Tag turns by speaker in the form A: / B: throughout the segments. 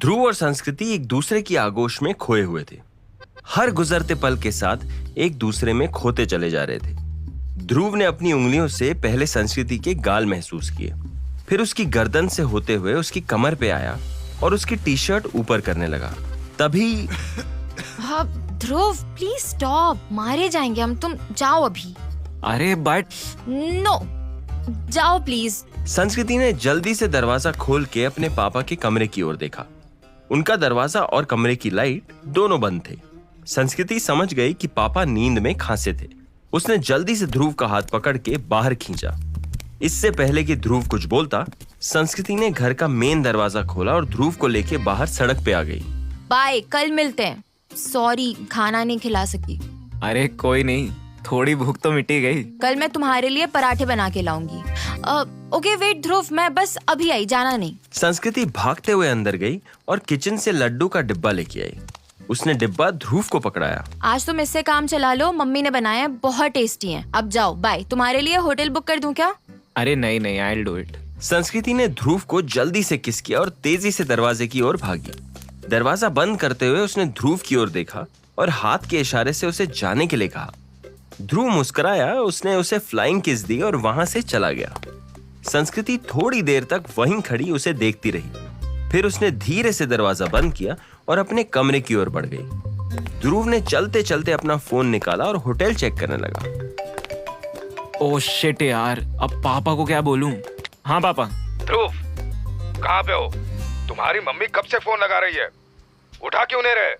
A: ध्रुव और संस्कृति एक दूसरे की आगोश में खोए हुए थे। हर गुजरते पल के साथ एक दूसरे में खोते चले जा रहे थे। ध्रुव ने अपनी उंगलियों से पहले संस्कृति के गाल महसूस किए, फिर उसकी गर्दन से होते हुए उसकी कमर पे आया और उसकी टी शर्ट ऊपर करने लगा। तभी
B: हाँ, ध्रुव प्लीज स्टॉप, मारे जाएंगे हम, तुम जाओ अभी।
C: अरे बट
B: नो, जाओ प्लीज।
A: संस्कृति ने जल्दी से दरवाजा खोल के अपने पापा के कमरे की ओर देखा। उनका दरवाजा और कमरे की लाइट दोनों बंद थे। संस्कृति समझ गई कि पापा नींद में खांसे थे। उसने जल्दी से ध्रुव का हाथ पकड़ के बाहर खींचा। इससे पहले कि ध्रुव कुछ बोलता, संस्कृति ने घर का मेन दरवाजा खोला और ध्रुव को लेके बाहर सड़क पे आ गई।
B: बाय, कल मिलते हैं। सॉरी, खाना नहीं खिला सकी।
C: अरे कोई नहीं, थोड़ी भूख तो मिटी गई।
B: कल मैं तुम्हारे लिए पराठे बना के लाऊंगी। ओके वेट ध्रुव, मैं बस अभी आई, जाना नहीं।
A: संस्कृति भागते हुए अंदर गई और किचन से लड्डू का डिब्बा लेके आई। उसने डिब्बा ध्रुव को पकड़ाया।
B: आज तुम इससे काम चला लो, मम्मी ने बनाया है, बहुत टेस्टी है। अब जाओ, बाय। तुम्हारे लिए होटल बुक कर दूं क्या?
C: अरे नहीं, आई विल डू इट।
A: संस्कृति ने ध्रुव को जल्दी से किस किया और तेजी से दरवाजे की ओर भागी। दरवाजा बंद करते हुए उसने ध्रुव की ओर देखा और हाथ के इशारे से उसे जाने के लिए कहा। ध्रुव मुस्कुराया, उसने उसे फ्लाइंग किस दी और वहां से चला गया। संस्कृति थोड़ी देर तक वहीं खड़ी उसे देखती रही। फिर उसने धीरे से दरवाजा बंद किया और अपने कमरे की ओर बढ़ गई। ध्रुव ने चलते चलते अपना फोन निकाला और होटल चेक करने लगा।
C: ओह शिट यार, अब पापा को क्या बोलूं? हाँ पापा।
D: ध्रुव, कहाँ पे हो? तुम्हारी मम्मी कब से फोन लगा रही है, उठा क्यों नहीं रहे?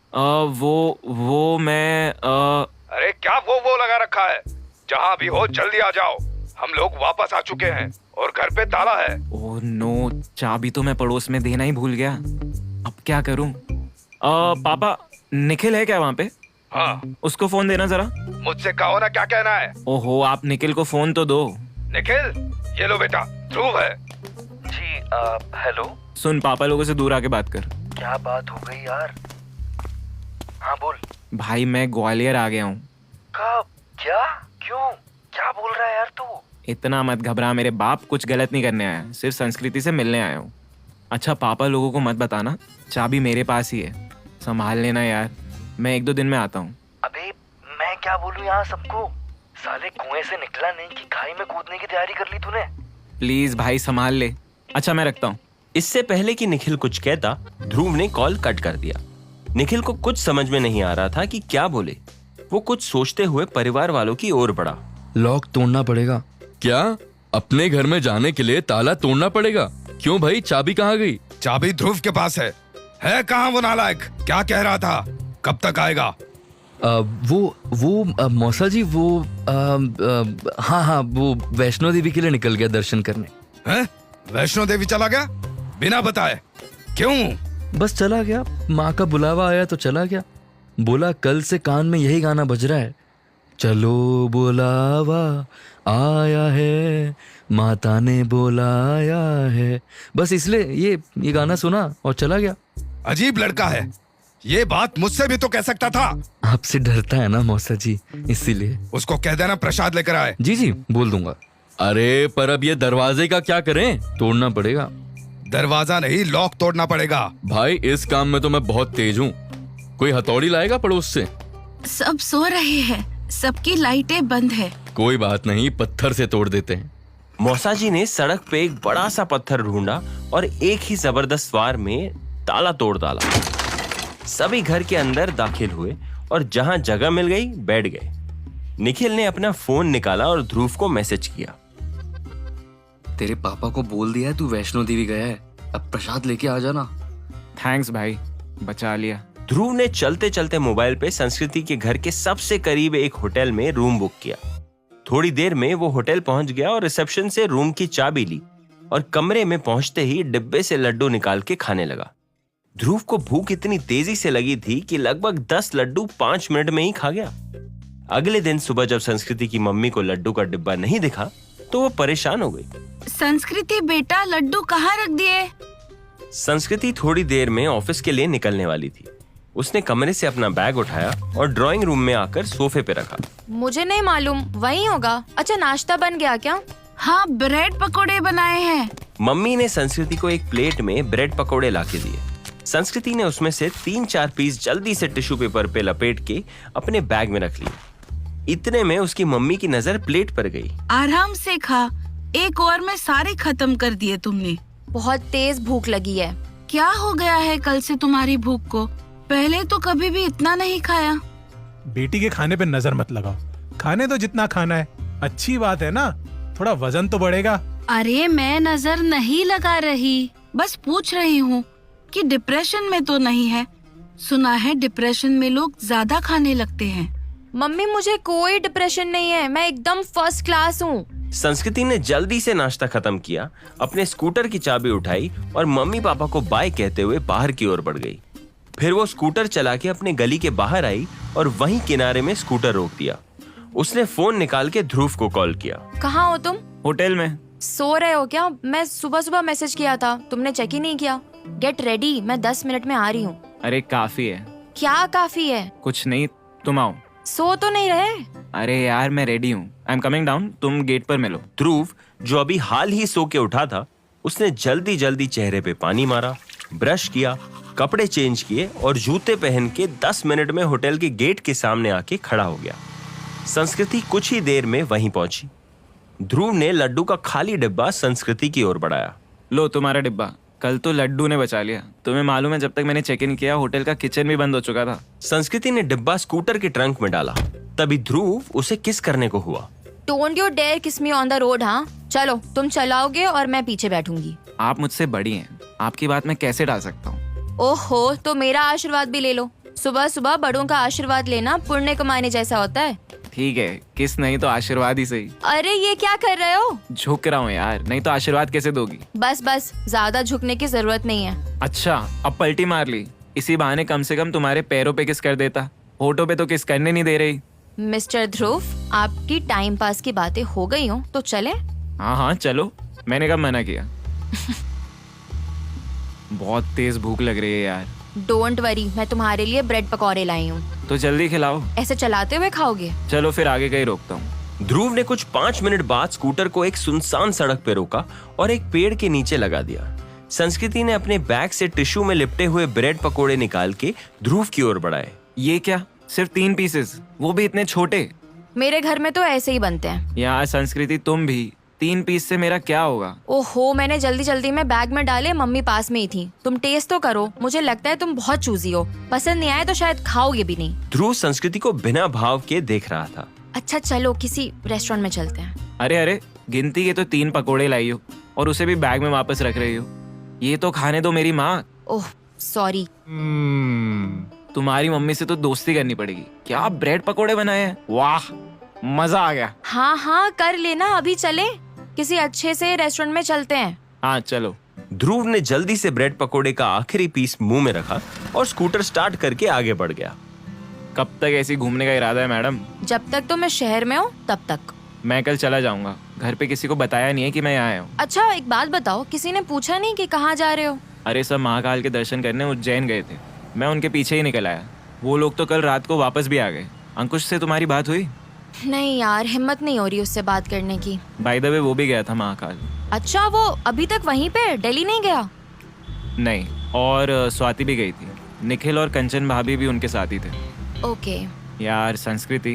C: वो मैं
D: अरे क्या वो लगा रखा है? जहाँ भी हो जल्दी आ जाओ, हम लोग वापस आ चुके हैं और घर पे ताला है।
C: ओह नो, चाबी तो मैं पड़ोस में देना ही भूल गया। अब क्या करूं? पापा, निखिल है क्या वहाँ पे?
D: हाँ,
C: उसको फोन देना जरा।
D: मुझसे कहो ना क्या कहना है।
C: ओहो, आप निखिल को फोन तो दो।
D: निखिल, ये लो बेटा, ध्रुव है।
E: जी हेलो।
C: सुन, पापा लोगों से दूर आके बात कर।
E: क्या बात हो गई यार? हाँ बोल।
C: भाई मैं ग्वालियर आ गया हूँ।
E: कब? क्या? क्यों? क्या बोल रहा है यार तू?
C: इतना मत घबरा मेरे बाप, कुछ गलत नहीं करने आया, सिर्फ संस्कृति से मिलने आया हूँ। अच्छा पापा लोगों को मत बताना, चाबी मेरे पास ही है, संभाल लेना यार। मैं 1-2 दिन में आता हूँ।
E: अबे मैं क्या बोलूं यहाँ सबको? साले कुएं से निकला नहीं कि खाई में कूदने की तैयारी कर ली तूने?
C: प्लीज भाई संभाल ले। अच्छा मैं रखता हूँ।
A: इससे पहले कि निखिल कुछ कहता, ध्रुव ने कॉल कट कर दिया। निखिल को कुछ समझ में नहीं आ रहा था कि क्या बोले। वो कुछ सोचते हुए परिवार वालों की ओर बढ़ा।
F: लॉक तोड़ना पड़ेगा।
G: क्या? अपने घर में जाने के लिए ताला तोड़ना पड़ेगा? क्यों भाई, चाबी कहाँ गई?
D: चाबी ध्रुव के पास है कहाँ वो नालायक? क्या कह रहा था? कब तक आएगा?
F: वो मौसा जी, हाँ वो वैष्णो देवी के लिए निकल गया दर्शन करने।
D: हैं? वैष्णो देवी चला गया बिना बताए? क्यों?
F: बस चला गया, माँ का बुलावा आया तो चला गया। बोला कल से कान में यही गाना बज रहा है, चलो बुलावा आया है, माता ने बुलाया है। बस इसलिए ये गाना सुना और चला गया।
D: अजीब लड़का है, ये बात मुझसे भी तो कह सकता था।
F: आपसे डरता है ना मौसा जी, इसीलिए।
D: उसको कह देना प्रसाद लेकर आए।
F: जी बोल दूंगा।
G: अरे पर अब ये दरवाजे का क्या करें?
F: तोड़ना पड़ेगा।
D: दरवाजा नहीं, लॉक तोड़ना पड़ेगा।
G: भाई इस काम में तो मैं बहुत तेज हूँ। कोई हथौड़ी लाएगा पड़ोस से?
H: सब सो रहे हैं, सबकी लाइटें बंद है।
G: कोई बात नहीं, पत्थर से तोड़ देते हैं।
A: मौसा जी ने सड़क पे एक बड़ा सा पत्थर ढूंढा और एक ही जबरदस्त वार में ताला तोड़ डाला। सभी घर के अंदर दाखिल हुए और जहां जगह मिल गई बैठ गए। निखिल ने अपना फोन निकाला और ध्रुव को मैसेज किया।
F: तेरे पापा को बोल दिया है तू वैष्णो देवी गया है, अब प्रसाद लेके आ जाना।
C: थैंक्स भाई, बचा लिया।
A: ध्रुव ने चलते चलते मोबाइल पे संस्कृति के घर के सबसे करीब एक होटल में रूम बुक किया। थोड़ी देर में वो होटल पहुंच गया और रिसेप्शन से रूम की चाबी ली और कमरे में पहुंचते ही डिब्बे से लड्डू निकाल के खाने लगा। ध्रुव को भूख इतनी तेजी से लगी थी कि लगभग 10 लड्डू 5 मिनट में ही खा गया। अगले दिन सुबह जब संस्कृति की मम्मी को लड्डू का डिब्बा नहीं दिखा तो वो परेशान हो गई।
H: संस्कृति बेटा, लड्डू कहाँ रख दिए?
A: संस्कृति थोड़ी देर में ऑफिस के लिए निकलने वाली थी। उसने कमरे से अपना बैग उठाया और ड्राइंग रूम में आकर सोफे पे रखा।
B: मुझे नहीं मालूम, वही होगा। अच्छा नाश्ता बन गया क्या?
H: हाँ, ब्रेड पकोड़े बनाए हैं।
A: मम्मी ने संस्कृति को एक प्लेट में ब्रेड पकोड़े लाके दिए। संस्कृति ने उसमें से 3-4 पीस जल्दी से टिश्यू पेपर पे लपेट के अपने बैग में रख लिए। इतने में उसकी मम्मी की नजर प्लेट पर गई।
H: आराम से खा, एक और में सारे खत्म कर दिए तुमने।
B: बहुत तेज भूख लगी है।
H: क्या हो गया है कल से तुम्हारी भूख को? पहले तो कभी भी इतना नहीं खाया।
I: बेटी के खाने पे नजर मत लगाओ, खाने तो जितना खाना है। अच्छी बात है ना, थोड़ा वजन तो बढ़ेगा।
H: अरे मैं नजर नहीं लगा रही, बस पूछ रही हूँ कि डिप्रेशन में तो नहीं है। सुना है डिप्रेशन में लोग ज्यादा खाने लगते हैं।
B: मम्मी मुझे कोई डिप्रेशन नहीं है, मैं एकदम फर्स्ट क्लास हूँ।
A: संस्कृति ने जल्दी से नाश्ता खत्म किया, अपने स्कूटर की चाबी उठाई और मम्मी पापा को बाय कहते हुए बाहर की ओर बढ़ गई। फिर वो स्कूटर चला के अपने गली के बाहर आई और वहीं किनारे में स्कूटर रोक दिया। उसने फोन निकाल के ध्रुव को कॉल किया।
B: कहाँ हो तुम?
C: होटल में।
B: सो रहे हो क्या? मैं सुबह सुबह मैसेज किया था, तुमने चेक ही नहीं किया। गेट रेडी, मैं 10 मिनट में आ रही हूँ।
C: अरे काफी है।
B: क्या काफी है?
C: कुछ नहीं, तुम आओ।
B: सो तो नहीं रहे?
C: अरे यार मैं रेडी हूँ, आई एम कमिंग डाउन, तुम गेट पर मिलो।
A: ध्रुव जो अभी हाल ही सो के उठा था, उसने जल्दी जल्दी चेहरे पे पानी मारा, ब्रश किया, कपड़े चेंज किए और जूते पहन के 10 मिनट में होटल के गेट के सामने आके खड़ा हो गया। संस्कृति कुछ ही देर में वहीं पहुंची। ध्रुव ने लड्डू का खाली डिब्बा संस्कृति की ओर बढ़ाया।
C: लो तुम्हारा डिब्बा, कल तो लड्डू ने बचा लिया। तुम्हें मालूम है जब तक मैंने चेक इन किया होटल का किचन भी बंद हो चुका था।
A: संस्कृति ने डिब्बा स्कूटर के ट्रंक में डाला, तभी ध्रुव उसे किस करने को हुआ।
B: डोंट यू डेयर किस मी ऑन द रोड। हाँ चलो, तुम चलाओगे और मैं पीछे बैठूंगी।
C: आप मुझसे बड़ी हैं, आपकी बात मैं कैसे डाल सकता हूँ?
B: ओहो, तो मेरा आशीर्वाद भी ले लो। सुबह सुबह बड़ों का आशीर्वाद लेना पुण्य कमाने जैसा होता है।
C: ठीक है, किस नहीं तो आशीर्वाद ही सही।
B: अरे ये क्या कर रहे हो?
C: झुक रहा हूँ यार, नहीं तो आशीर्वाद कैसे दोगी?
B: बस बस, ज्यादा झुकने की जरूरत नहीं है।
C: अच्छा, अब पलटी मार ली। इसी बहाने कम से कम तुम्हारे पैरों पे किस कर देता, होठों पे तो किस करने नहीं दे रही।
B: मिस्टर ध्रुव, आपकी टाइम पास की बातें हो गई हो तो चले?
C: हाँ हाँ चलो, मैंने कब मना किया। बहुत तेज भूख लग रही है यार।
B: डोंट वरी, मैं तुम्हारे लिए ब्रेड पकौड़े लाई हूँ।
C: तो जल्दी खिलाओ।
B: ऐसे चलाते हुए खाओगे?
C: चलो फिर आगे कहीं रोकता हूँ।
A: ध्रुव ने कुछ 5 मिनट बाद स्कूटर को एक सुनसान सड़क पे रोका और एक पेड़ के नीचे लगा दिया। संस्कृति ने अपने बैग से टिश्यू में लिपटे हुए ब्रेड पकोड़े निकाल के ध्रुव की ओर बढ़ाए।
C: ये क्या, सिर्फ 3 पीसेस, वो भी इतने छोटे?
B: मेरे घर में तो ऐसे ही बनते हैं।
C: यार संस्कृति, तुम भी 3 पीस से मेरा क्या होगा?
B: ओहो, मैंने जल्दी जल्दी में बैग में डाले, मम्मी पास में ही थी। तुम टेस्ट तो करो, मुझे लगता है तुम बहुत चूजी हो। पसंद नहीं आए तो शायद खाओगे भी नहीं।
A: ध्रुव संस्कृति को बिना भाव के देख रहा था।
B: अच्छा चलो, किसी रेस्टोरेंट में चलते हैं।
C: अरे अरे, गिनती के तो 3 पकोड़े लाई हो और उसे भी बैग में वापस रख रही हो। ये तो खाने दो मेरी माँ।
B: Oh sorry.
C: तुम्हारी मम्मी से तो दोस्ती करनी पड़ेगी। क्या ब्रेड पकोड़े बनाए हैं, वाह मजा आ गया।
B: हाँ हाँ कर लेना, अभी चले, किसी अच्छे से रेस्टोरेंट में चलते हैं।
C: हाँ चलो।
A: ध्रुव ने जल्दी से ब्रेड पकोड़े का आखिरी पीस मुंह में रखा और स्कूटर स्टार्ट करके आगे बढ़ गया।
C: कब तक ऐसी घूमने का इरादा है मैडम?
B: जब तक तो मैं शहर में हूँ तब तक।
C: मैं कल चला जाऊंगा, घर पे किसी को बताया नहीं है कि मैं यहाँ आया हूँ।
B: अच्छा एक बात बताओ, किसी ने पूछा नहीं कि कहाँ जा रहे हो?
C: अरे सब महाकाल के दर्शन करने उज्जैन गए थे, मैं उनके पीछे ही निकल आया। वो लोग तो कल रात को वापस भी आ गए। अंकुश से तुम्हारी बात हुई?
B: नहीं यार, हिम्मत नहीं हो रही उससे बात करने की।
C: बाय द वे वो भी गया था महाकाल।
B: अच्छा, वो अभी तक वहीं पे, दिल्ली नहीं गया?
C: नहीं, और स्वाति भी गई थी। निखिल और कंचन भाभी भी उनके साथ ही थे।
B: ओके।
C: यार संस्कृति,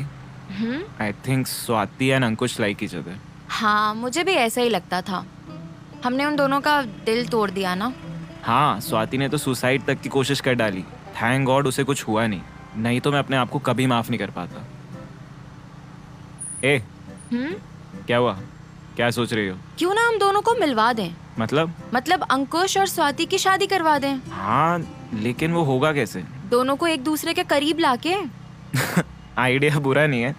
C: I think Swati and Ankush like each other.
B: हाँ मुझे भी ऐसा ही लगता था, हमने उन दोनों का दिल तोड़ दिया ना।
C: हाँ, स्वाति ने तो सुसाइड तक की कोशिश कर डाली। थैंक गॉड उसे कुछ हुआ नहीं, नहीं तो मैं अपने आप को कभी माफ नहीं कर पाता। ए, क्या हुआ, क्या सोच रही हो?
B: क्यों ना हम दोनों को मिलवा दें।
C: मतलब
B: अंकुश और स्वाति की शादी करवा दें।
C: हाँ, लेकिन वो होगा कैसे?
B: दोनों को एक दूसरे के करीब लाके।
C: आइडिया बुरा नहीं है,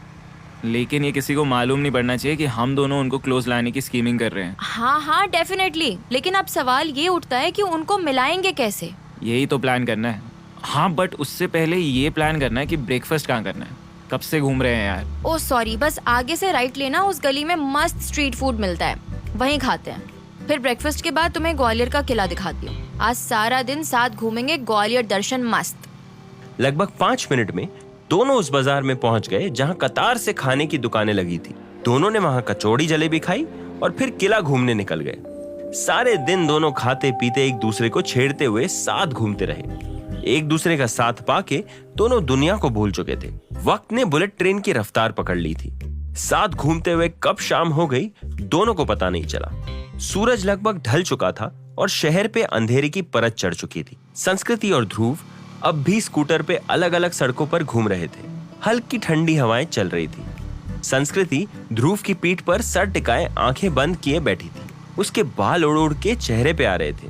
C: लेकिन ये किसी को मालूम नहीं पड़ना चाहिए कि हम दोनों उनको क्लोज लाने की स्कीमिंग कर रहे हैं।
B: हाँ हाँ डेफिनेटली, लेकिन अब सवाल ये उठता है कि उनको मिलाएंगे कैसे?
C: यही तो प्लान करना है। हाँ, बट उससे पहले ये प्लान करना है कि ब्रेकफास्ट कहाँ करना है। कब से घूम रहे हैं यार।
B: ओह सॉरी, बस आगे से राइट लेना, उस गली में मस्त स्ट्रीट फूड मिलता है, वहीं खाते हैं। फिर ब्रेकफास्ट के बाद तुम्हें ग्वालियर का किला दिखाती हूँ। आज सारा दिन साथ घूमेंगे, ग्वालियर दर्शन मस्त।
A: लगभग 5 मिनट में दोनों उस बाजार में पहुंच गए जहां कतार से खाने की दुकानें लगी थी। दोनों ने वहां कचौड़ी जलेबी खाई और फिर किला घूमने निकल गए। सारे दिन दोनों खाते पीते एक दूसरे को छेड़ते हुए साथ घूमते रहे। एक दूसरे का साथ पाके दोनों दुनिया को भूल चुके थे। वक्त ने बुलेट ट्रेन की रफ्तार पकड़ ली थी। साथ घूमते हुए कब शाम हो गई दोनों को पता नहीं चला। सूरज लगभग ढल चुका था और शहर पे अंधेरे की परत चढ़ चुकी थी। संस्कृति और ध्रुव अब भी स्कूटर पे अलग अलग सड़कों पर घूम रहे थे। हल्की ठंडी हवाएं चल रही थी। संस्कृति ध्रुव की पीठ पर सर टिकाए आंखें बंद किए बैठी थी। उसके बाल उड़ उड़ के चेहरे पे आ रहे थे।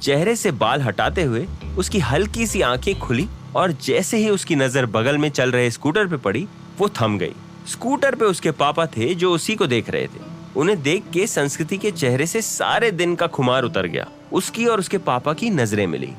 A: चेहरे से बाल हटाते हुए उसकी हल्की सी आंखें खुली और जैसे ही उसकी नजर बगल में चल रहे स्कूटर पे पड़ी वो थम गई। स्कूटर पे उसके पापा थे जो उसी को देख रहे थे। उन्हें देख के संस्कृति के चेहरे से सारे दिन का खुमार उतर गया। उसकी और उसके पापा की नजरें मिली।